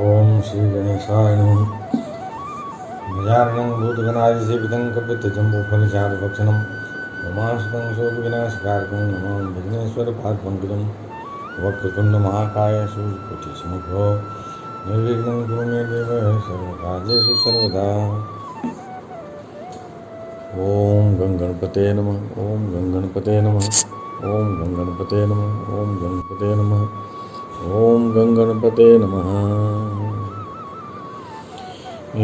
ओम श्री गणेशाय नमः। गजाननं भूतगणाधिसेवितं कपित्थजम्बूफलचारुभक्षणं उमासुतं शोकविनाशकारकं नमामि विघ्नेश्वरपादपङ्कजं वक्रतुण्डमहाकाय सूर्यकोटिसमग्रो निर्विघ्नं कुरु मे देव सर्वकार्येषु सर्वदा। ओम गंगणपते नमः। ओम गंगणपते नमः। ओम गंगणपते नमः। ओम गणपते नमः। ओम गंगणपते नमः।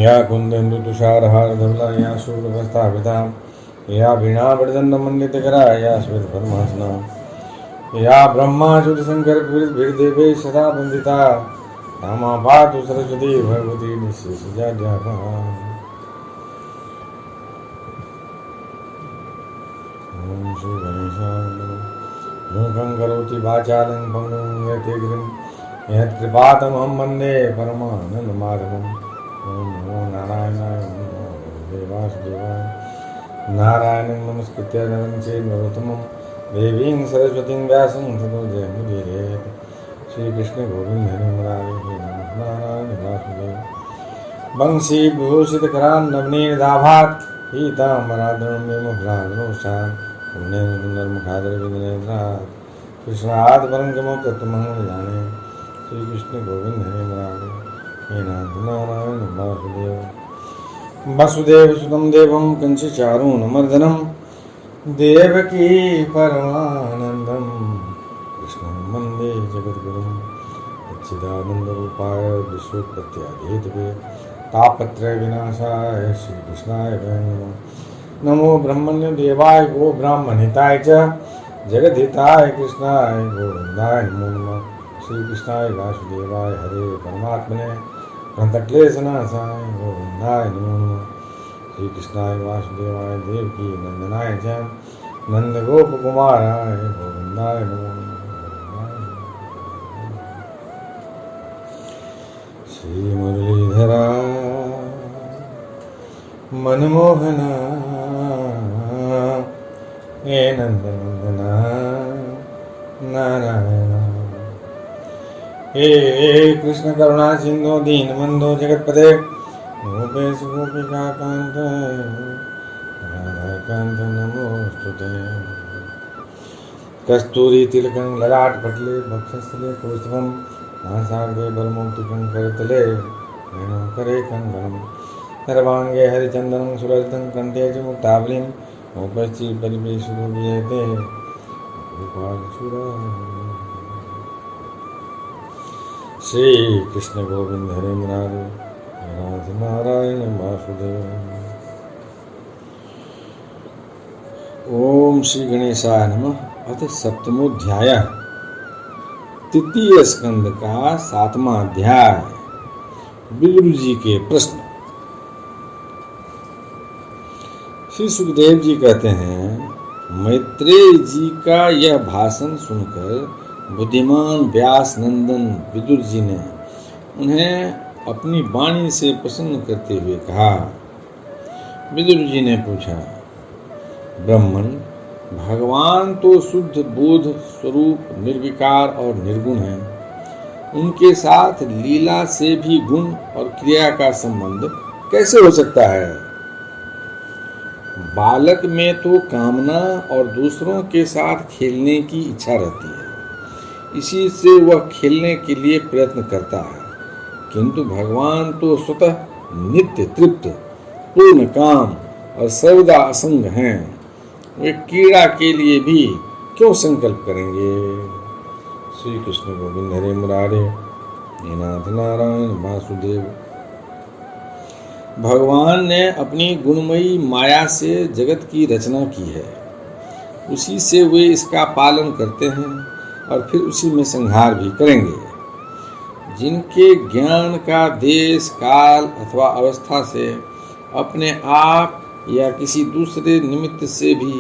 या कुंदेन्दु तुषारहार धवला या शूलभस्ताभिता या वीणावृदण्डमण्डितकरा या श्वेतपद्मासना या ब्रह्माच्युत शंकर भिर्देवे सदा वंदिता रामा पातु सरस्वती भगवती निःशेषजाड्यापहा। ओम श्री गणेशाय नमः। मूकं करोति वाचालं पङ्गुं यतिगिरिं यत्कृपातमहं वन्दे परमानन्दमाधवम्। ओम नमो नारायणाय ओम नमो वासुदेवाय। नारायणं नमस्कृत्य नरं चैव नरोत्तमं देवीं सरस्वतीं व्यासं ततो जयमुदीरयेत्। श्रीकृष्ण गोविन्द हरे मुरारे हे नारायण वासुदेव। वंशीभूषितकरान्नवनीदाभात् पीताम्बराधरम्यमुखलाधरोषात् पुण्यमुखलाधरविन्दनेत्रात् कृष्णात् परं किमुक्तमहं जाने। श्रीकृष्ण गोविन्द हरे मुरारे हे नारायण वासुदेव। वसुदेवसुतं देवं कंसचारूणमर्दनं देवकी परमानन्दं कृष्णं वन्दे जगद्गुरुं सच्चिदानन्दरूपाय विश्वोत्पत्त्यादिहेतवे तापत्रयविनाशाय श्रीकृष्णाय नमः। नमो ब्रह्मण्य देवाय गो ब्राह्मणहिताय च जगद्हिताय कृष्णाय गोविन्दाय नमो नमः। श्रीकृष्णाय वासुदेवाय हरे परमात्मने प्रणतक्लेशनाशाय गोविन्दाय नमो नमः। श्रीकृष्णाय वासुदेवाय देवकी नंदनाय च नंदगोपकुमाराय गोविन्दाय नमो नमः। श्री मुरलीधरा मनमोहना हे नंदनंदना नारायण। हे कृष्ण करुणा सिंधु दीनबंधो जगतपते गोपेश गोपिका कांत राधाकांत नमोस्तुते। कस्तूरी तिलकं ललाट पटले वक्षस्थले कौस्तुभं नासाग्रे बलमौक्तिकं करतले वेणुकरे कंगनं सर्वांगे हरिचंदनं सुललितं कंठे च मुक्तावलीं उपस्थि परिवेशुरुवियते गोपालचूड़ा। श्री कृष्ण गोविंद हरे मुरारे हे नारायण वासुदेव। ओम श्री गणेशाय नमः। अथ सप्तमोध्याय तृतीय स्कंद का 7वां अध्याय। विदुर जी के प्रश्न। श्री सुखदेव जी कहते हैं, मैत्रेय जी का यह भाषण सुनकर बुद्धिमान व्यास नंदन विदुर जी ने उन्हें अपनी वाणी से प्रसन्न करते हुए कहा। विदुर जी ने पूछा, ब्रह्मन, भगवान तो शुद्ध बोध स्वरूप निर्विकार और निर्गुण हैं। उनके साथ लीला से भी गुण और क्रिया का संबंध कैसे हो सकता है? बालक में तो कामना और दूसरों के साथ खेलने की इच्छा रहती है, इसी से वह खेलने के लिए प्रयत्न करता है, किंतु भगवान तो स्वतः नित्य तृप्त पूर्ण काम और सर्वदा असंग हैं। वे क्रीड़ा के लिए भी क्यों संकल्प करेंगे? श्री कृष्ण गोविंद हरे मुरारे हे नारायण वासुदेव। भगवान ने अपनी गुणमयी माया से जगत की रचना की है, उसी से वे इसका पालन करते हैं और फिर उसी में संहार भी करेंगे। जिनके ज्ञान का देश काल अथवा अवस्था से अपने आप या किसी दूसरे निमित्त से भी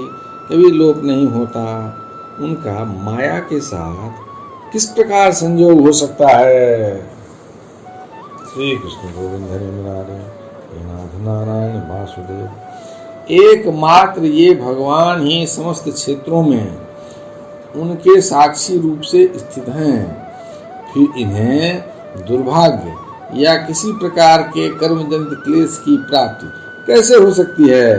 कभी लोप नहीं होता, उनका माया के साथ किस प्रकार संयोग हो सकता है? श्री कृष्ण गोविंद हरे मुरारे हे नारायण वासुदेव। एकमात्र ये भगवान ही समस्त क्षेत्रों में उनके साक्षी रूप से स्थित हैं, फिर इन्हें दुर्भाग्य या किसी प्रकार के कर्मजनित क्लेश की प्राप्ति कैसे हो सकती है?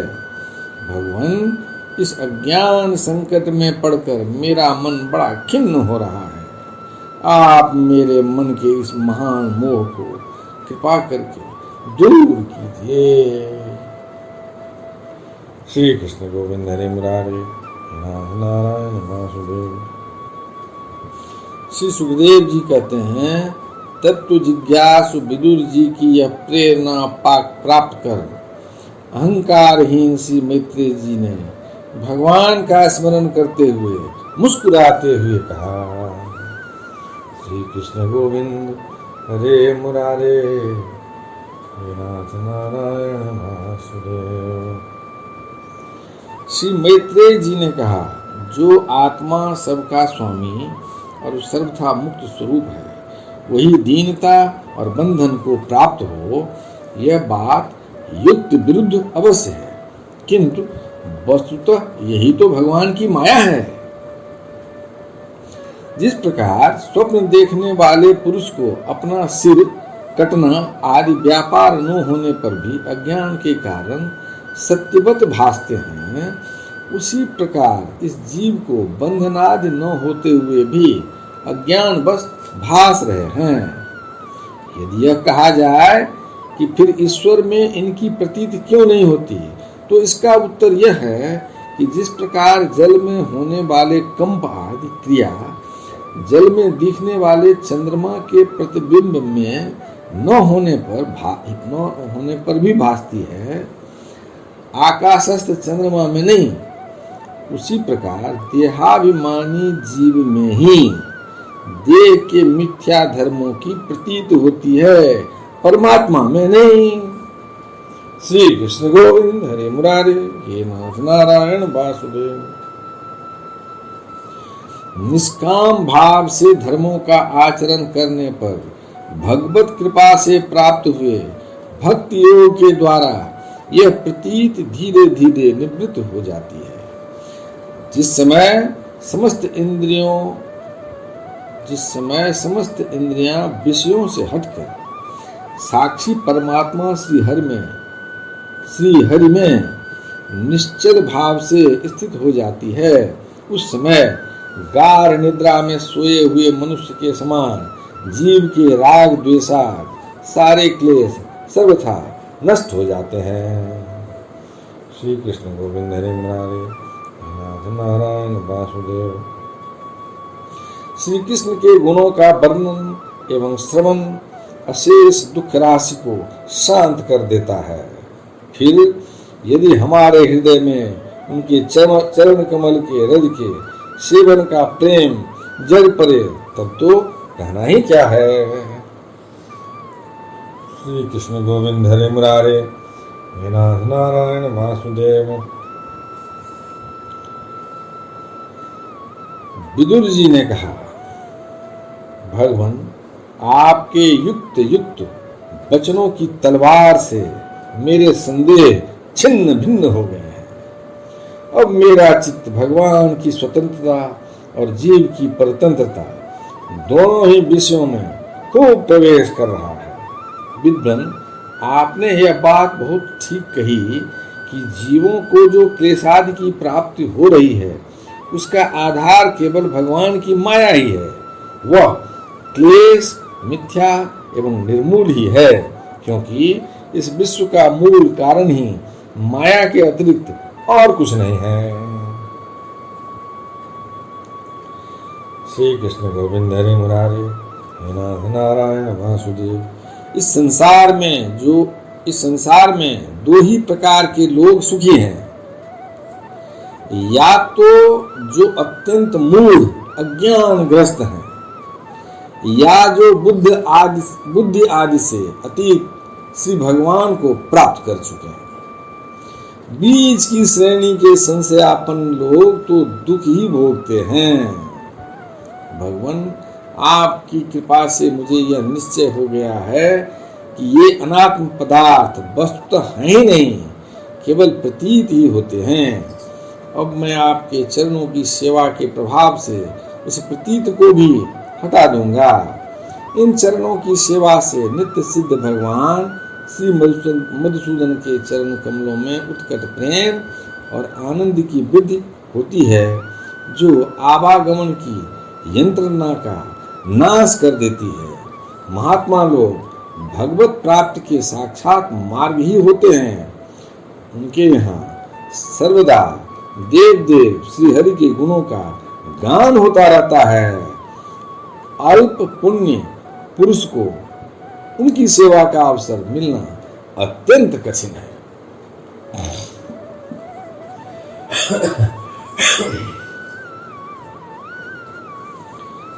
भगवान, इस अज्ञान संकट में पड़कर मेरा मन बड़ा खिन्न हो रहा है। आप मेरे मन के इस महान मोह को कृपा करके दूर कीजिए। श्री कृष्ण गोविंद हरे मुरारे, नारायण वासुदेव। श्री सुखदेव जी कहते हैं, तत्व जिज्ञासु विदुर जी की यह प्रेरणा प्राप्त कर अहंकारहीन श्री मैत्रेय जी ने भगवान का स्मरण करते हुए मुस्कुराते हुए कहा, श्री कृष्ण गोविंद हरे मुरारे, हे नाथ नारायण वासुदेव। श्री मैत्रेय जी ने कहा, जो आत्मा सबका स्वामी और सर्वथा मुक्त स्वरूप है, वही दीनता और बंधन को प्राप्त हो, यह बात युक्त विरुद्ध अवश्य है, किंतु वस्तुतः यही तो भगवान की माया है। जिस प्रकार स्वप्न देखने वाले पुरुष को अपना सिर कटना आदि व्यापार न होने पर भी अज्ञान के कारण सत्यवत भासते हैं, उसी प्रकार इस जीव को बंधनादि न होते हुए भी अज्ञान बस भास रहे हैं। यदि यह कहा जाए कि फिर ईश्वर में इनकी प्रतीति क्यों नहीं होती, तो इसका उत्तर यह है कि जिस प्रकार जल में होने वाले कंप आदि क्रिया जल में दिखने वाले चंद्रमा के प्रतिबिंब में न होने पर भी भासती है, आकाशस्थ चंद्रमा में नहीं, उसी प्रकार देहाभिमानी जीव में ही देह के मिथ्या धर्मों की प्रतीत होती है, परमात्मा में नहीं। श्री कृष्ण गोविंद हरे मुरारे, हे नाथ नारायण वासुदेव। निष्काम भाव से धर्मों का आचरण करने पर भगवत कृपा से प्राप्त हुए भक्ति योग के द्वारा यह प्रतीत धीरे धीरे निवृत्त हो जाती है। जिस समय समस्त इंद्रियां विषयों से हटकर साक्षी परमात्मा श्री हरि में निश्चल भाव से स्थित हो जाती है, उस समय गाढ़ निद्रा में सोए हुए मनुष्य के समान जीव के राग द्वेषाद सारे क्लेश सर्वथा नष्ट हो जाते हैं। श्री कृष्ण गोविंद हरे मुरारे, नाथ नारायण वासुदेव। श्री कृष्ण के गुणों का वर्णन एवं श्रवण अशेष दुख राशि को शांत कर देता है। फिर यदि हमारे हृदय में उनके चरण कमल के रज के सेवन का प्रेम जग पड़े, तब तो कहना ही क्या है। श्री कृष्ण गोविंद हरे मुरारे, हे नाथ नारायण वासुदेव। विदुर जी ने कहा, भगवान, आपके युक्त वचनों की तलवार से मेरे संदेह छिन्न भिन्न हो गए हैं। अब मेरा चित्त भगवान की स्वतंत्रता और जीव की परतंत्रता दोनों ही विषयों में खूब प्रवेश कर रहा है। विद्वान, आपने यह बात बहुत ठीक कही कि जीवों को जो क्लेशादि की प्राप्ति हो रही है, उसका आधार केवल भगवान की माया ही है। वह क्लेश मिथ्या एवं निर्मूल ही है, क्योंकि इस विश्व का मूल कारण ही माया के अतिरिक्त और कुछ नहीं है। श्री कृष्ण गोविंद हरे मुरारे, हे नाथ नारायण वासुदेव। इस संसार में दो ही प्रकार के लोग सुखी हैं, या तो जो अत्यंत मूढ़ अज्ञानग्रस्त हैं, या जो बुद्धि आदि से अतीत श्री भगवान को प्राप्त कर चुके हैं। बीच की श्रेणी के संशयापन्न लोग तो दुख ही भोगते हैं। भगवान, आपकी कृपा से मुझे यह निश्चय हो गया है कि ये अनात्म पदार्थ वस्तुतः हैं ही नहीं, केवल प्रतीत ही होते हैं। अब मैं आपके चरणों की सेवा के प्रभाव से उस प्रतीत को भी हटा दूंगा। इन चरणों की सेवा से नित्य सिद्ध भगवान श्री मधुसूदन के चरण कमलों में उत्कट प्रेम और आनंद की वृद्धि होती है, जो आवागमन की यंत्रणा का नाश कर देती है। महात्मा लोग भगवत प्राप्ति के साक्षात मार्ग ही होते हैं। उनके यहाँ सर्वदा देव देव श्री हरि के गुणों का गान होता रहता है। अल्प पुण्य पुरुष को उनकी सेवा का अवसर मिलना अत्यंत कठिन है।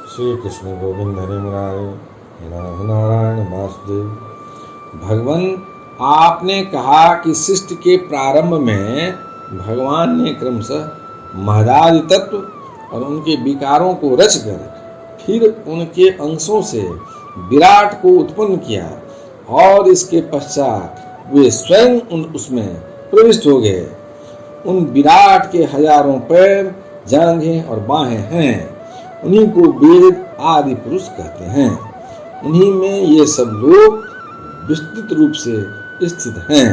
श्री कृष्ण गोविंद हरे मुरारे नारायण वासुदेव। भगवान, आपने कहा कि सृष्टि के प्रारंभ में भगवान ने क्रमशः महदादि तत्व और उनके विकारों को रचकर फिर उनके अंशों से विराट को उत्पन्न किया और इसके पश्चात वे स्वयं उसमें प्रविष्ट हो गए। उन विराट के हजारों पैर, जांघें और बाहें हैं। उन्हीं को वेद आदि पुरुष कहते हैं। उन्हीं में ये सब लोग विस्तृत रूप से स्थित हैं।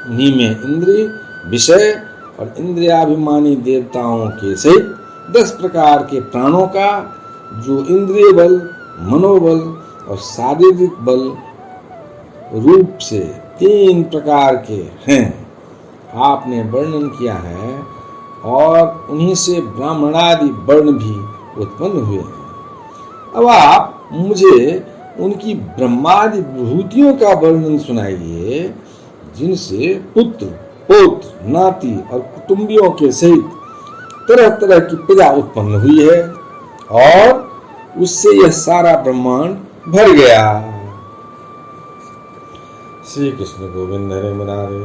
उन्हीं में इंद्रिय, विषय और इंद्रियाभिमानी देवताओं के सहित 10 प्रकार के प्राणों का, जो इंद्रिय बल, मनोबल और शारीरिक बल रूप से 3 प्रकार के हैं, आपने वर्णन किया है। और उन्हीं से ब्राह्मणादि वर्ण भी उत्पन्न हुए हैं। अब आप मुझे उनकी ब्रह्मादि विभूतियों का वर्णन सुनाइए, जिनसे पुत्र, पौत्र, नाती और कुटुंबियों के सहित तरह तरह की प्रजा उत्पन्न हुई है और उससे यह सारा ब्रह्मांड भर गया। श्री कृष्ण गोविंद हरे मुरारे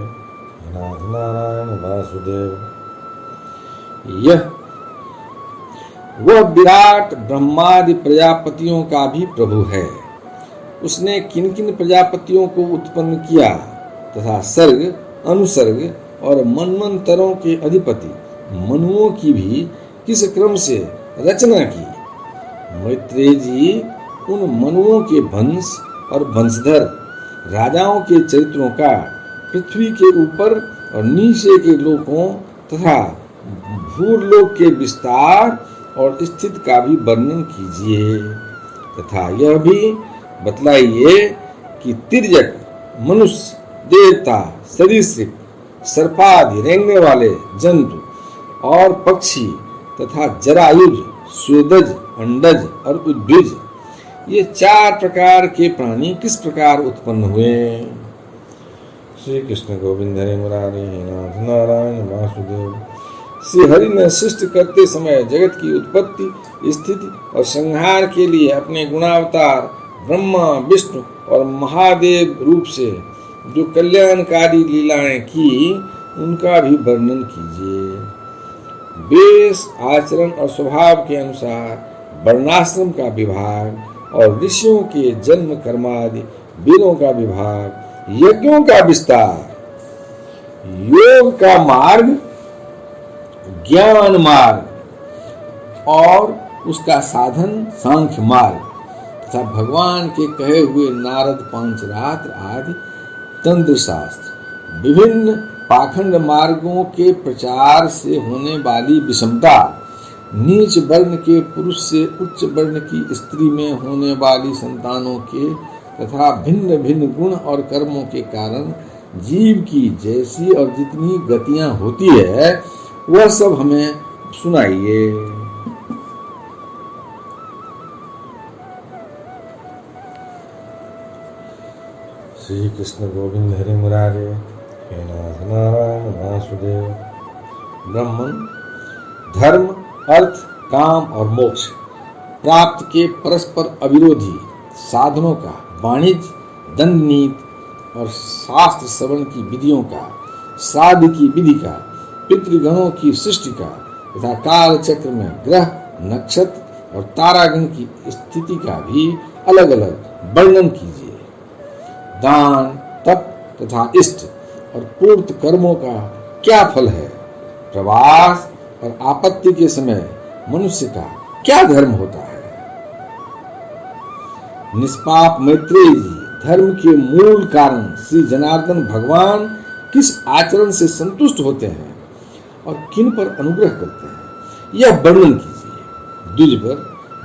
नारायण वासुदेव। यह वह विराट ब्रह्मादि प्रजापतियों का भी प्रभु है। उसने किन किन प्रजापतियों को उत्पन्न किया तथा सर्ग, अनुसर्ग और मनमंतरों के अधिपति मनुओं की भी किस क्रम से रचना की। मैत्रेय जी उन मनुओं के वंश और वंशधर राजाओं के चरित्रों का पृथ्वी के ऊपर और नीचे के लोकों तथा भूलोक के विस्तार और स्थिति का भी वर्णन कीजिए, तथा यह भी बतलाइए कि तिर्यक, मनुष्य, देवता, सरीसृप, सर्पादि रेंगने वाले जंतु और पक्षी तथा जरायुज, स्वेदज, अंडज और उद्भिज, ये 4 प्रकार के प्राणी किस प्रकार उत्पन्न हुए। श्री कृष्ण गोविंद हरे मुरारे नारायण वासुदेव। श्री हरि ने सृष्टि करते समय जगत की उत्पत्ति, स्थिति और संहार के लिए अपने गुणावतार ब्रह्मा, विष्णु और महादेव रूप से जो कल्याणकारी लीलाएं की, उनका भी वर्णन कीजिए। वेश, आचरण और स्वभाव के अनुसार वर्णाश्रम का विभाग और ऋषियों के जन्म कर्मादि वीरों का विभाग, यज्ञों का विस्तार, योग का मार्ग, ज्ञान मार्ग और उसका साधन सांख्य मार्ग तथा भगवान के कहे हुए नारद पांचरात्र आदि तंत्र शास्त्र, विभिन्न पाखंड मार्गों के प्रचार से होने वाली विषमता, नीच वर्ण के पुरुष से उच्च वर्ण की स्त्री में होने वाली संतानों के तथा भिन्न भिन्न गुण और कर्मों के कारण जीव की जैसी और जितनी गतियां होती है, वह सब हमें सुनाइए। श्री कृष्ण गोविंद हरे मुरारे हे नारायण वासुदेव। ब्रह्मन, धर्म, अर्थ, काम और मोक्ष प्राप्त के परस्पर अविरोधी साधनों का वाणिज्य, दंड नीति और शास्त्र श्रवण की विधियों का, श्राद्ध की विधि का, पितृगणों की सृष्टि का तथा काल चक्र में ग्रह, नक्षत्र और तारागण की स्थिति का भी अलग अलग वर्णन कीजिए। दान, तप तथा इष्ट और पूर्त कर्मों का क्या फल है, प्रवास और आपत्ति के समय मनुष्य का क्या धर्म होता है? निष्पाप मैत्रेयी जी, धर्म के मूल कारण श्री जनार्दन भगवान किस आचरण से संतुष्ट होते हैं और किन पर अनुग्रह करते हैं, यह वर्णन कीजिए। द्विजवर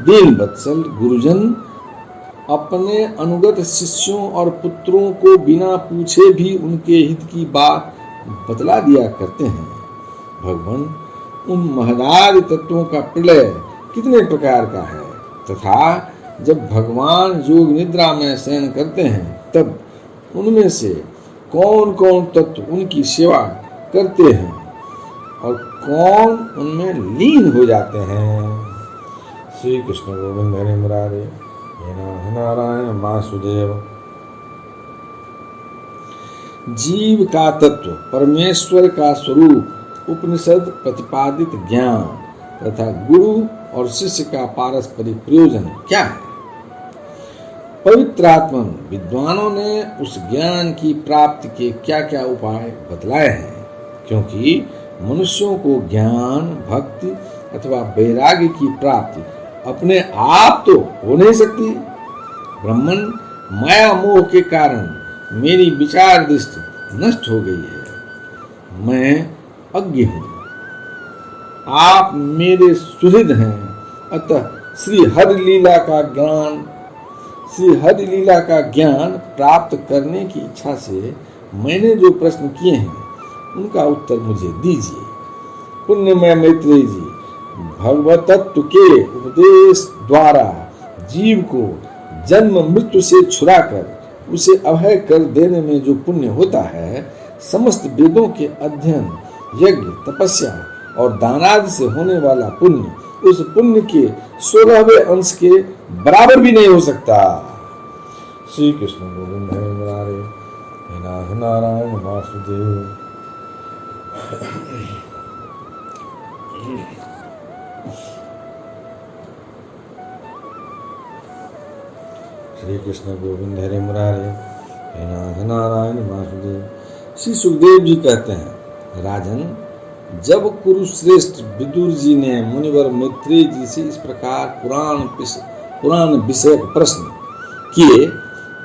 दीन वत्सल गुरुजन अपने अनुगत शिष्यों और पुत्रों को बिना पूछे भी उनके हित की बात बतला दिया करते हैं। भगवान, उन महदादि तत्वों का प्रलय कितने प्रकार का है तथा जब भगवान योग निद्रा में शयन करते हैं तब उनमें से कौन कौन तत्व उनकी सेवा करते हैं और कौन उनमें लीन हो जाते हैं। श्री कृष्ण गोविंद हरे मुरारे, हे नारायण वासुदेव। जीव का तत्व, परमेश्वर का स्वरूप, उपनिषद प्रतिपादित ज्ञान तथा गुरु और शिष्य का पारस्परिक प्रयोजन क्या है? पवित्रात्मन विद्वानों ने उस ज्ञान की प्राप्ति के क्या क्या उपाय बतलाए हैं, क्योंकि मनुष्यों को ज्ञान, भक्ति अथवा वैराग्य की प्राप्ति अपने आप तो हो नहीं सकती। ब्रह्मन, माया मोह के कारण मेरी विचार दृष्टि नष्ट हो गई है। मैं अज्ञ हूँ, आप मेरे सुहृद हैं, अतः श्री हरि लीला का ज्ञान प्राप्त करने की इच्छा से मैंने जो प्रश्न किए हैं उनका उत्तर मुझे दीजिए। पुण्यमय मैत्रेयी जी, भगवत तत्व के उपदेश द्वारा जीव को जन्म मृत्यु से छुड़ाकर उसे अभय कर देने में जो पुण्य होता है, समस्त वेदों के अध्ययन, यज्ञ, तपस्या और दानादि से होने वाला पुण्य उस पुण्य के 16वें अंश के बराबर भी नहीं हो सकता। श्री कृष्ण गोविंद हरे मुरारे, हे नाथ नारायण वासुदेव। श्री कृष्ण गोविंद हरे मुरारे, हे नाथ नारायण वासुदेव। श्री सुखदेव जी कहते हैं, राजन, जब कुरुश्रेष्ठ विदुर जी ने मुनिवर मैत्रेयी जी से इस प्रकार पुराण विषयक प्रश्न किए,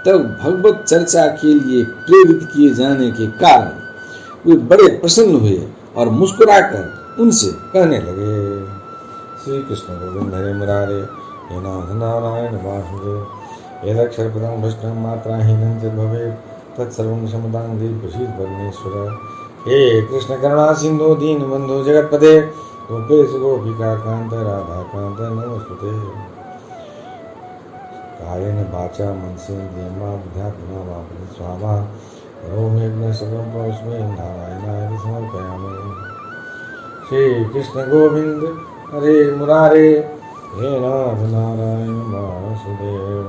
तब भगवत चर्चा के लिए प्रेरित किए जाने के कारण वे बड़े प्रसन्न हुए और मुस्कुराकर उनसे कहने लगे। श्री कृष्ण गोविंद हरे मुरारे, हे नाथ नारायण वासुदेव। यदक्षर पदं भ्रष्टं मात्राहीनं च भवेत् तत्सर्वं क्षमतां दीर्घशील परमेश्वर। हे कृष्ण करुणा सिंधु दीन बंधु जगतपते, गोपेश गोपिका कांत राधा कांत नमोस्तुते। कायेन वाचा मनसेन्द्रियर्वा बुद्ध्यात्मना वा स्वाहा करोमि सकलं परस्मै नारायणाय समर्पयामि। श्री कृष्ण गोविंद हरे मुरारे, हे नाथ नारायण वासुदेव।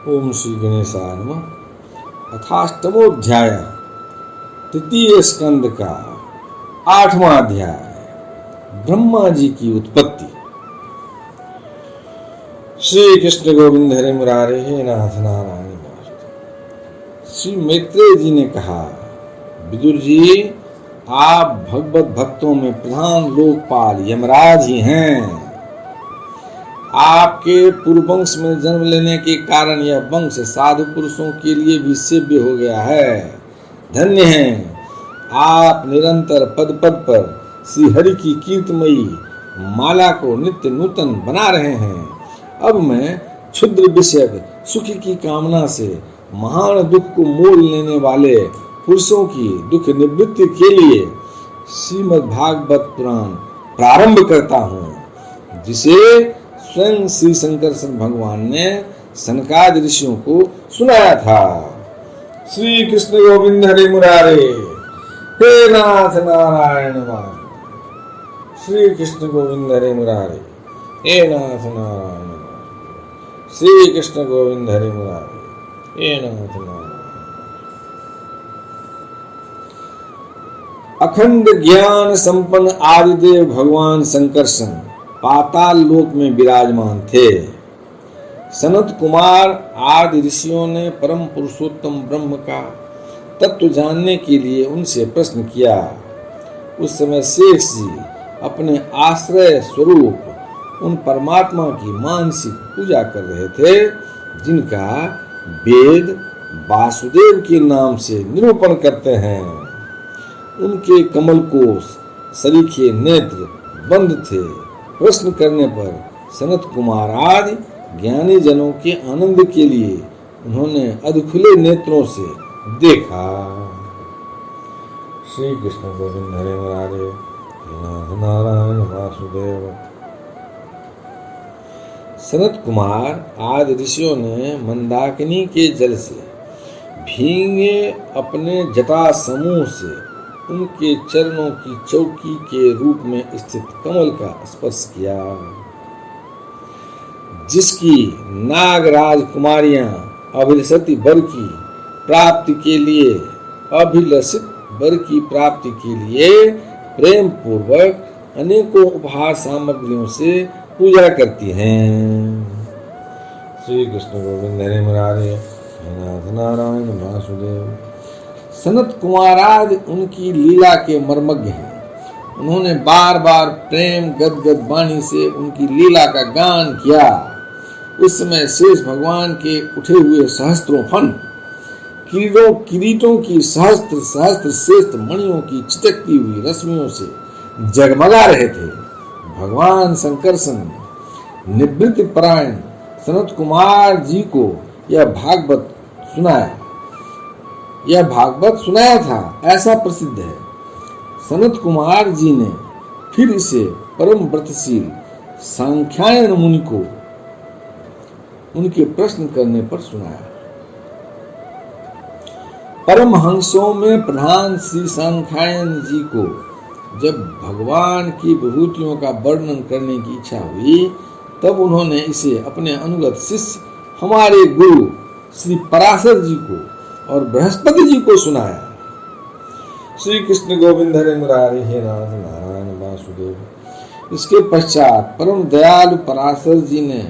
ओम श्री गणेशाय नमः। अथाष्टमोध्याय, तृतीय स्कंद का 8वां अध्याय, ब्रह्मा जी की उत्पत्ति। श्री कृष्ण गोविंद हरे मुरारे, हे नाथ नारायण वासुदेव। श्री मैत्रेय जी ने कहा, विदुर जी, आप भगवत भक्तों में प्रधान लोकपाल यमराज ही हैं। आपके पूर्ववंश में जन्म लेने के कारण यह वंश साधु पुरुषों के लिए भी सेव्य हो गया है। धन्य हैं आप, निरंतर पद पद पर श्री हरि की कीर्तमयी माला को नित्य नूतन बना रहे हैं। अब मैं क्षुद्र विषयक सुख की कामना से महान दुख को मोल लेने वाले पुरुषों की दुख निवृत्ति के लिए श्रीमद् भागवत पुराण प्रारंभ करता हूँ, जिसे स्वयं श्री शंकरसन भगवान ने सनकादि ऋषियों को सुनाया था। श्री कृष्ण गोविंद हरे मुरारे, हे नाथ नारायण वासुदेव। श्री कृष्ण गोविंद हरे मुरारे, हे नाथ नारायण वासुदेव। श्री कृष्ण गोविंद हरे मुरारे, हे नाथ नारायण। अखंड ज्ञान संपन्न आदिदेव भगवान शंकरसन पाताल लोक में विराजमान थे। सनत कुमार आदि ऋषियों ने परम पुरुषोत्तम ब्रह्म का तत्व जानने के लिए उनसे प्रश्न किया। उस समय शेष जी अपने आश्रय स्वरूप उन परमात्मा की मानसिक पूजा कर रहे थे जिनका वेद वासुदेव के नाम से निरूपण करते हैं। उनके कमल कोश सरीखे नेत्र बंद थे। प्रश्न करने पर सनत कुमार आदि ज्ञानी जनों के आनंद के लिए उन्होंने अधखुले नेत्रों से देखा। श्री कृष्ण गोविंद हरे मुरारे, नाथ नारायण वासुदेव। सनत कुमार आदि ऋषियों ने मंदाकिनी के जल से भींगे अपने जटा समूह से उनके चरणों की चौकी के रूप में स्थित कमल का स्पर्श किया, जिसकी नागराज कुमारियां अभिलषित वर की प्राप्ति के लिए प्रेम पूर्वक अनेकों उपहार सामग्रियों से पूजा करती हैं। श्री कृष्ण गोविंद हरे मुरारे, नाथ नारायण वासुदेव। सनत कुमारादि उनकी लीला के मर्मज्ञ हैं। उन्होंने बार बार प्रेम गदगद वाणी से उनकी लीला का गान किया। उस समय शेष भगवान के उठे हुए सहस्त्रों फन किरीटों की सहस्त्र श्रेष्ठ मणियों की चितकती हुई रश्मियों से जगमगा रहे थे। भगवान शंकरसन निवृत्ति परायण सनत कुमार जी को यह भागवत सुनाया था, ऐसा प्रसिद्ध है। सनत कुमार जी ने फिर इसे परम व्रतशील सांख्यायन मुनि को उनके प्रश्न करने पर सुनाया। परमहंसों में प्रधान श्री सांख्यायन जी को जब भगवान की विभूतियों का वर्णन करने की इच्छा हुई, तब उन्होंने इसे अपने अनुगत शिष्य हमारे गुरु श्री पराशर जी को और बृहस्पति जी को सुनाया। श्री कृष्ण गोविंद हरे मुरारे, हे नाथ नारायण वासुदेव। इसके पश्चात परम दयालु पराशर जी ने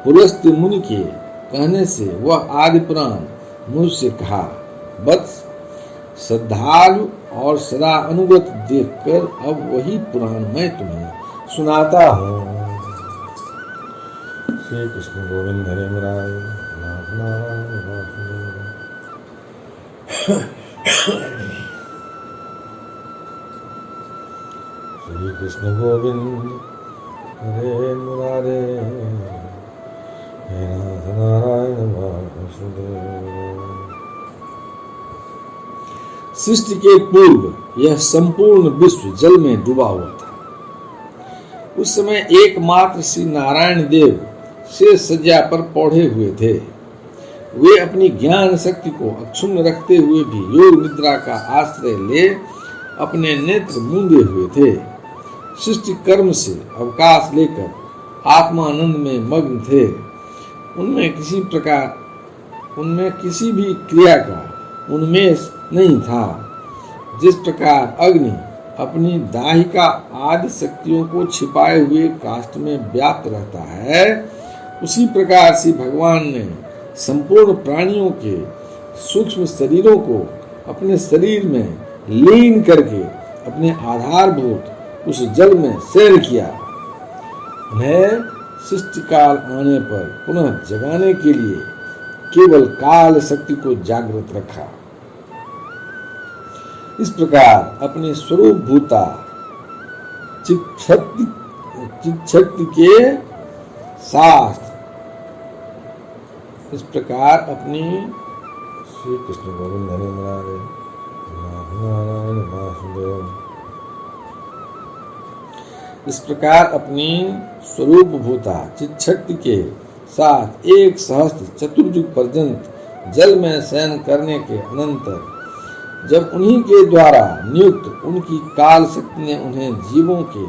पुलस्त्य मुनि के कहने से वह आदि पुराण मुझसे कहा, वत्स श्रद्धालु और सदा अनुगत देखकर अब वही पुराण मैं तुम्हें सुनाता हूँ। श्री कृष्ण गोविंद हरे मुरारे, नाथ नारायण वासुदेव। श्री कृष्ण गोविंद हरे मुरारे, हे नाथ नारायण वासुदेव। सृष्टि के पूर्व यह संपूर्ण विश्व जल में डूबा हुआ था। उस समय एकमात्र श्री नारायण देव शेष सज्जा पर पौधे हुए थे। वे अपनी ज्ञान शक्ति को अक्षुण्ण रखते हुए भी योग निद्रा का आश्रय ले अपने नेत्र मूंदे हुए थे। सृष्टि कर्म से अवकाश लेकर आत्मानंद में मग्न थे। उनमें किसी भी क्रिया का उन्मेष नहीं था। जिस प्रकार अग्नि अपनी दाहिका आदि शक्तियों को छिपाए हुए काष्ठ में व्याप्त रहता है, उसी प्रकार से भगवान ने संपूर्ण प्राणियों के सूक्ष्म शरीरों को अपने शरीर में लीन करके अपने आधारभूत उस जल में शयन किया। उन्हें सृष्टि काल आने पर पुनः जगाने के लिए केवल काल शक्ति को जागृत रखा। इस प्रकार अपने स्वरूप भूता चित्शक्ति के शास्त्र इस प्रकार अपनी श्री कृष्ण गोविंद हरे मुरारे, नाथ नारायण वासुदेव। इस प्रकार अपनी स्वरूप भूता चित्शक्ति के साथ 1 सहस्त्र चतुर्युग पर्यंत जल में शयन करने के अनंतर जब उन्हीं के द्वारा नियुक्त उनकी काल शक्ति ने उन्हें जीवों के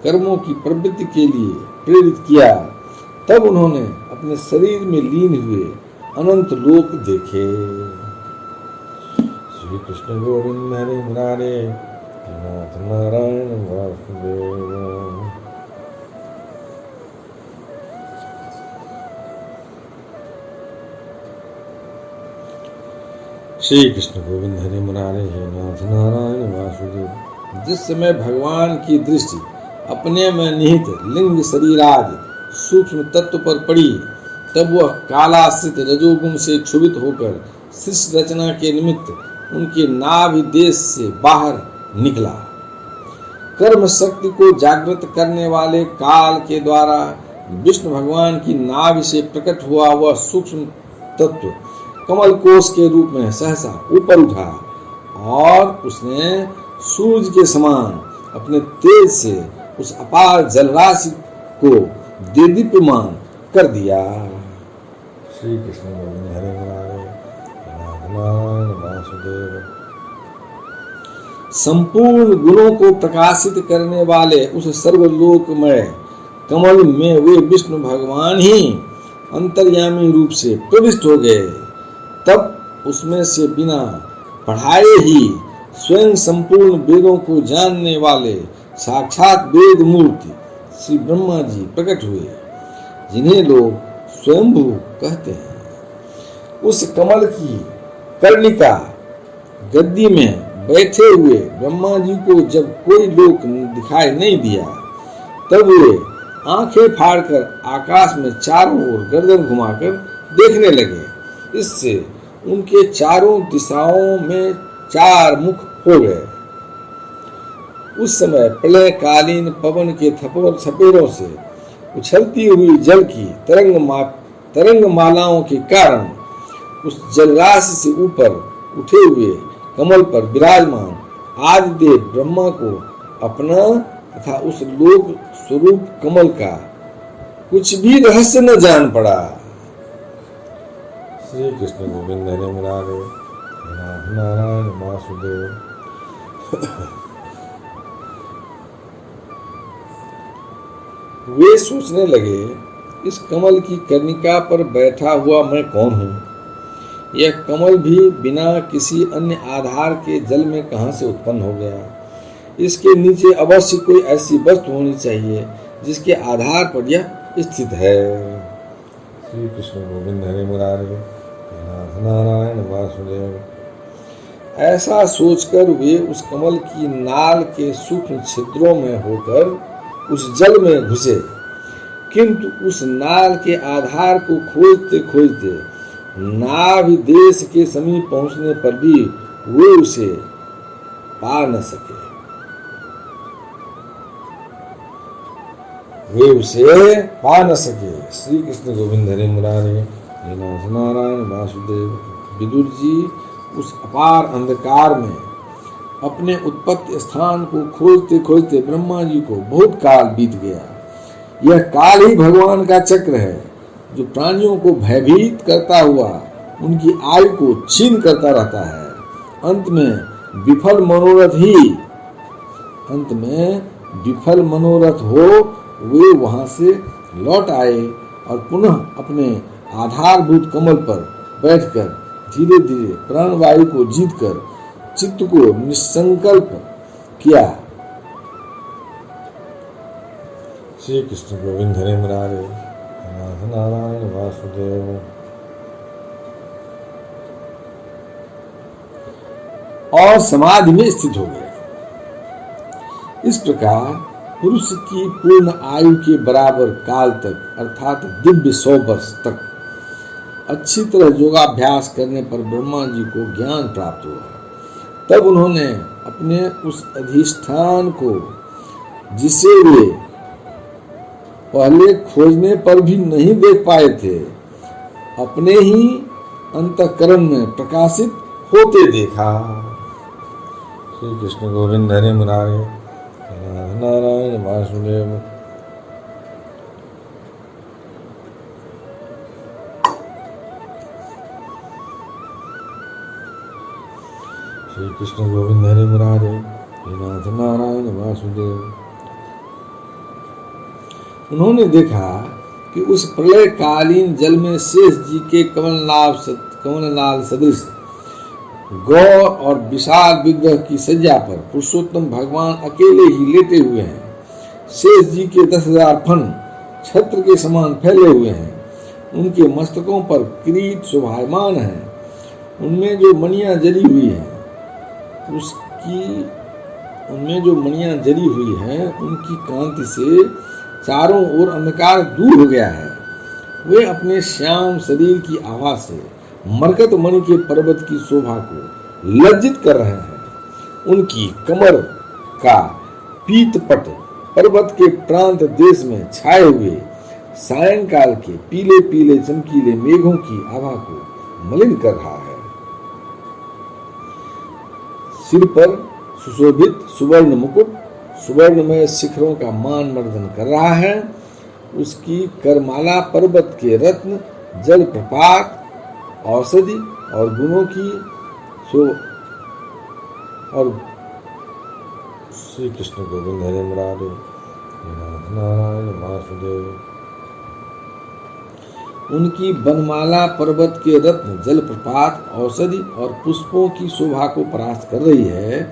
कर्मों की प्रवृत्ति के लिए प्रेरित किया, तब उन्होंने अपने शरीर में लीन हुए अनंत लोक देखे। श्री कृष्ण गोविंद हरे मुरारे, नाथ नारायण वासुदेव। श्री कृष्ण गोविंद हरे मुरारे, हे नाथ नारायण वासुदेव। जिस समय भगवान की दृष्टि अपने में निहित लिंग शरीरादि सूक्ष्म तत्व पर पड़ी, तब वह कालाश्रित रजोगुण से क्षुभित होकर सृष्टि रचना के निमित्त उनके नाभि देश से बाहर निकला। कर्म शक्ति को जागृत करने वाले काल के द्वारा विष्णु भगवान की नाभि से प्रकट हुआ वह सूक्ष्म तत्व कमल कोश के रूप में सहसा ऊपर उठा और उसने सूरज के समान अपने तेज से उस अपार जलराशि को देदीप्यमान कर दिया। श्री कृष्ण गोविंद हरे नारायण वासुदेव। संपूर्ण गुणों को प्रकाशित करने वाले उस सर्वलोकमय कमल में वे विष्णु भगवान ही अंतर्यामी रूप से प्रविष्ट हो गए। तब उसमें से बिना पढ़ाए ही स्वयं संपूर्ण वेदों को जानने वाले साक्षात वेद मूर्ति श्री ब्रह्मा जी प्रकट हुए, जिन्हें लोग स्वयंभू कहते हैं। उस कमल की कर्णिका गद्दी में बैठे हुए ब्रह्मा जी को जब कोई लोक दिखाई नहीं दिया, तब वे आंखें फाड़कर आकाश में चारों ओर गर्दन घुमाकर देखने लगे। इससे उनके चारों दिशाओं में चार मुख हो गए। उस समय प्रलयकालीन पवन के थपेड़ों से उछलती हुई जल की तरंग मालाओं के कारण उस जलराशि से ऊपर उठे हुए कमल पर विराजमान आदिदेव ब्रह्मा को अपना तथा उस लोक स्वरूप कमल का कुछ भी रहस्य न जान पड़ा। श्री कृष्ण गोविंद हरे मुरारे नारायण वासुदेव। वे सोचने लगे, इस कमल की कर्णिका पर बैठा हुआ मैं कौन हूँ? यह कमल भी बिना किसी अन्य आधार के जल में कहाँ से उत्पन्न हो गया? इसके नीचे अवश्य कोई ऐसी वस्तु होनी चाहिए जिसके आधार पर यह स्थित है। श्री कृष्ण गोविंद हरे मुरारे नारायण वासुदेव। ऐसा सोचकर वे उस कमल की नाल के सूक्ष्म छिद्रों में होकर उस जल में घुसे, किंतु उस नाल के आधार को खोजते खोजते नाभि देश के समीप पहुंचने पर भी वे उसे पा न सके। श्री कृष्ण गोविंद हरे मुरारे नारायण वासुदेव। विदुर जी उस अपार अंधकार में अपने उत्पत्ति स्थान को खोजते खोजते ब्रह्मा जी को बहुत काल बीत गया। यह काल ही भगवान का चक्र है, जो प्राणियों को भयभीत करता हुआ उनकी आयु को छीन करता रहता है। अंत में विफल मनोरथ हो वे वहां से लौट आए और पुनः अपने आधारभूत कमल पर बैठकर धीरे धीरे प्राणवायु को जीतकर चित्त को निसंकल्प किया। श्री कृष्ण गोविंद हरे मुरारे नारायण वासुदेव। और समाधि में स्थित हो गए। इस प्रकार पुरुष की पूर्ण आयु के बराबर काल तक अर्थात दिव्य 100 वर्ष तक अच्छी तरह योगाभ्यास करने पर ब्रह्मा जी को ज्ञान प्राप्त हुआ। तब उन्होंने अपने उस अधिष्ठान को, जिसे वे पहले खोजने पर भी नहीं देख पाए थे, अपने ही अंतःकरण में प्रकाशित होते देखा। श्री कृष्ण गोविंद हरे मुरारे नारायण वासुदेव। श्री कृष्ण गोविंद हरे मुरारे नारायण वासुदेव। उन्होंने देखा कि उस प्रलयकालीन जल में शेष जी के कमलनाल सदृश गौर और विशाल विग्रह की सज्जा पर पुरुषोत्तम भगवान अकेले ही लेटे हुए हैं। शेष जी के 10,000 फन छत्र के समान फैले हुए हैं। उनके मस्तकों पर किरीट शोभायमान है। उनमें जो मणियां जली हुई हैं उनमें जो मणियां जली हुई हैं, उनकी कांति से चारों ओर अंधकार दूर हो गया है। वे अपने श्याम शरीर की आभा से मरकत मणि के पर्वत की शोभा को लज्जित कर रहे हैं। उनकी कमर का पीतपट पर्वत के प्रांत देश में छाए हुए सायंकाल के पीले पीले चमकीले मेघों की आभा को मलिन कर रहा है। सिर पर सुशोभित सुवर्ण मुकुट सुवर्णमय शिखरों का मान मर्दन कर रहा है। उसकी करमाला पर्वत के रत्न, जल प्रपात, औषधि और गुणों की और श्री कृष्ण गोविंद हरे मुरारे नारायण वासुदेव। उनकी बनमाला पर्वत के रत्न, जल प्रपात, औषधि और पुष्पों की शोभा को परास्त कर रही है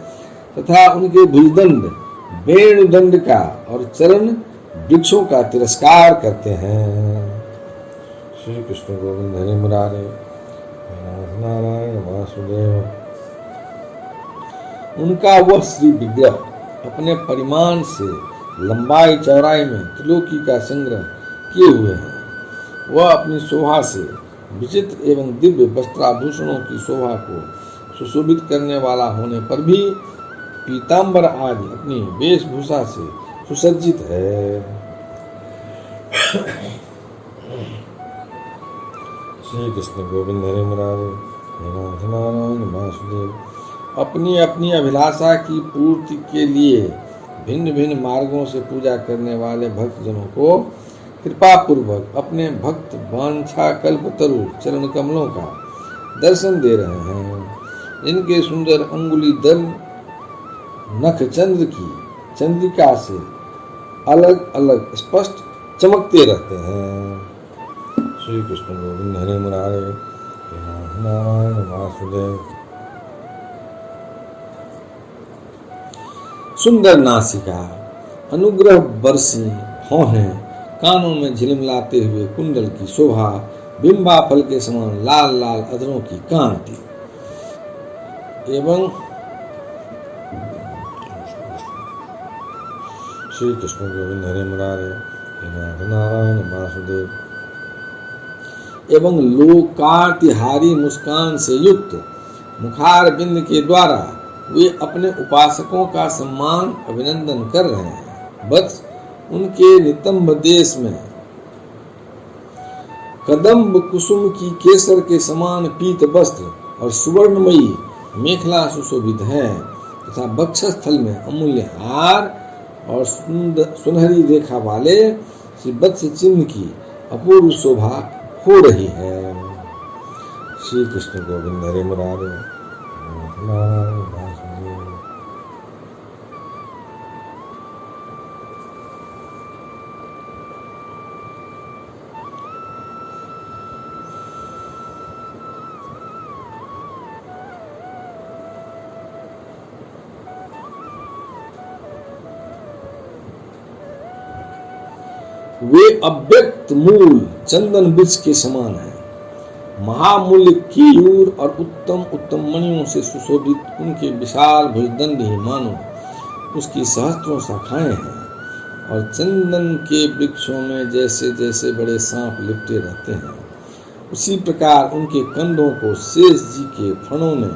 तथा उनके भुजदंड वेणुदंड का और चरण वृक्षों का तिरस्कार करते हैं। श्री कृष्ण गोविंद हरे मुरारे नारायण वासुदेव। उनका वह श्री विग्रह अपने परिमाण से लंबाई चौड़ाई में त्रिलोकी का संग्रह किए हुए हैं। वह अपनी शोभा से विचित्र एवं दिव्य वस्त्राभूषणों की शोभा को सुशोभित करने वाला होने पर भी पीताम्बर आदि अपनी वेशभूषा से सुसज्जित है। श्री कृष्ण गोविंद हरे मुरारे नारायण वासुदेव। अपनी अपनी अभिलाषा की पूर्ति के लिए भिन्न भिन्न मार्गों से पूजा करने वाले भक्तजनों को कृपा पूर्वक अपने भक्त वांछा कल्पतरु चरण कमलों का दर्शन दे रहे हैं। इनके सुंदर अंगुली दल नख चंद्र की चंद्रिका से अलग अलग स्पष्ट चमकते रहते हैं। श्री कृष्ण गोविंद हरे मुरारे नारायण वासुदेव। सुंदर नासिका, अनुग्रह बरसी भौहें, कानों में झिलमिलाते हुए कुंडल की शोभा, बिंबा फल के समान लाल लाल अधरों की कांति एवं श्री कृष्ण गोविंद हरे मुरारे नारायण वासुदेव एवं लोकातिहारी मुस्कान से युक्त मुखार बिंद के द्वारा वे अपने उपासकों का सम्मान अभिनंदन कर रहे हैं। बस उनके नितंब देश में कदम्ब कुसुम की केसर के समान पीत वस्त्र और सुवर्णमयी मेखला सुशोभित है तथा वक्षस्थल में अमूल्य हार और सुनहरी रेखा वाले श्री वत्स चिन्ह की अपूर्व शोभा हो रही है। श्री कृष्ण गोविंद हरे मुरारे नारायण वासुदेव। वे अव्यक्त मूल चंदन वृक्ष के समान है। महामूल्य कीयूर और उत्तम उत्तम मणियों से सुशोभित उनके विशाल भुजदंड ही मानो उसकी सहस्त्रों शाखाएं हैं और चंदन के वृक्षों में जैसे जैसे बड़े सांप लिपटे रहते हैं, उसी प्रकार उनके कंधों को शेष जी के फणों ने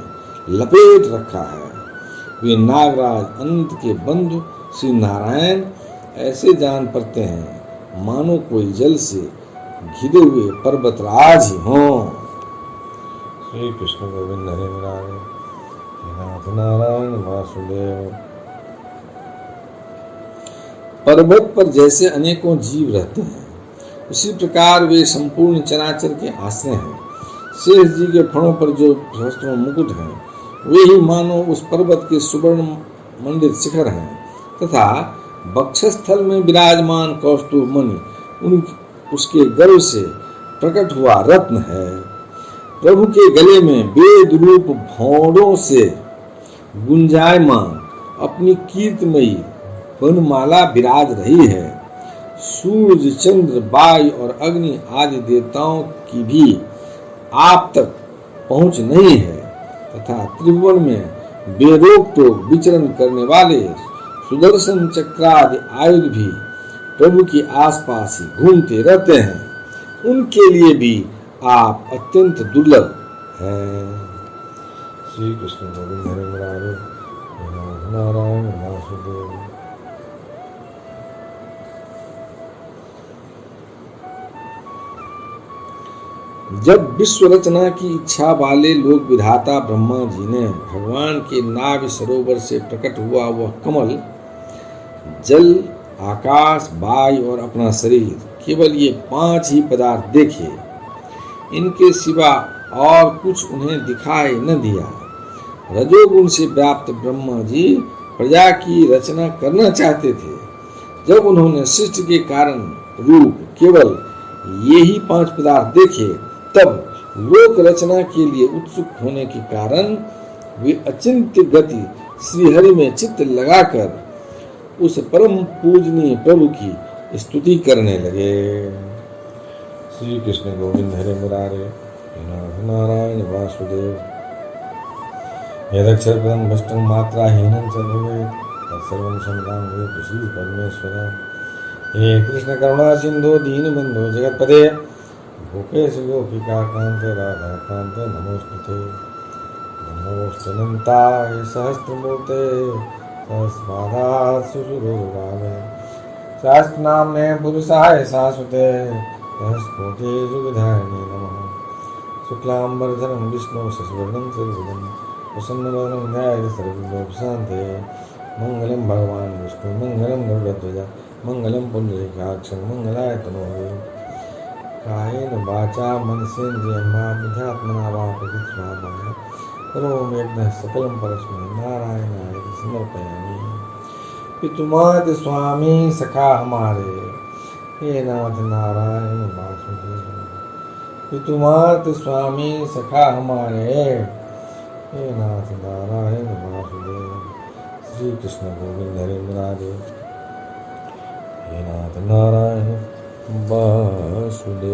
लपेट रखा है। वे नागराज अनंत के बंधु श्री नारायण ऐसे जान पड़ते हैं मानो कोई जल से घिरे हुए पर्वतराज ही हों। श्री कृष्ण गोविंद हरे मुरारे नारायण वासुदेव। पर्वत पर जैसे अनेकों जीव रहते हैं, उसी प्रकार वे संपूर्ण चराचर के आश्रय हैं। शेष जी के फणों पर जो सहस्त्रों मुकुट हैं, वे ही मानो उस पर्वत के सुवर्ण मंडित शिखर हैं तथा वक्षस्थल में विराजमान कौस्तुभ मणि उसके गर्भ से प्रकट हुआ रत्न है। प्रभु के गले में वेद रूप भौड़ों से गुंजायमान अपनी कीर्तिमयी वनमाला विराज रही है। सूर्य, चंद्र, वायु और अग्नि आदि देवताओं की भी आप तक पहुंच नहीं है तथा त्रिभुवन में बेरोक टोक विचरण करने वाले सुदर्शन चक्रादि आयुध भी प्रभु के आसपास ही घूमते रहते हैं, उनके लिए भी आप अत्यंत दुर्लभ हैं। श्री कृष्ण गोविंद हरे मुरारे, नारायण वासुदेव। जब विश्व रचना की इच्छा वाले लोग विधाता ब्रह्मा जी ने भगवान के नाभि सरोवर से प्रकट हुआ वह कमल, जल, आकाश, वायु और अपना शरीर, केवल ये 5 ही पदार्थ देखे, इनके सिवा और कुछ उन्हें दिखाई न दिया। रजोगुण से व्याप्त ब्रह्मा जी प्रजा की रचना करना चाहते थे। जब उन्होंने सृष्टि के कारण रूप केवल ये ही 5 पदार्थ देखे, तब लोक रचना के लिए उत्सुक होने के कारण वे अचिंत्य गति श्रीहरि में चित्त लगाकर उस परम पूजनीय प्रभु की स्तुति करने लगे। श्री कृष्ण गोविंद हरे मुरारे, नारायण वासुदेव। यदक्षरपदं भ्रष्टं मात्राहीनं च भवेत् तत्सर्वं क्षमतां भवेत् प्रसीद परमेश्वर। हे कृष्ण करुणा सिंधु दीनबंधो जगत्पते गोपेश गोपिकाकान्त राधाकान्त नमोस्तुते। नमोस्तुनन्ताय सहस्रमूर्ते सहस्रपादात् सुरगुरुरावे सहस्रनाम्ने पुरुषाय शाश्वते सहस्रकोटे सुविधारिणे नमः। शुक्लाम्बरधरं विष्णु शशिवर्णं चतुर्भुजं प्रसन्नवदनं ध्यायेत् सर्वविघ्नोपशान्ते। मंगलम भगवान विष्णु मंगलम गरुड़ध्वज मंगलम पुंडरीकाक्षं मंगलाय तनोहरे। कायेन वाचा मनसेन्द्रियं वा बुद्ध्यात्मना वा प्रकृतिस्वभावाय करोमि यज्ञः सकलं परस्मै नारायणाय समर्पयामि। पितुमात स्वामी सखा हमारे, हे नाथ नारायण वासुदेव। पितुमात स्वामी सखा हमारे, हे नाथ नारायण वासुदेव। श्री कृष्ण गोविंद हरे मुरारे, हे नाथ नारायण वासुदेव।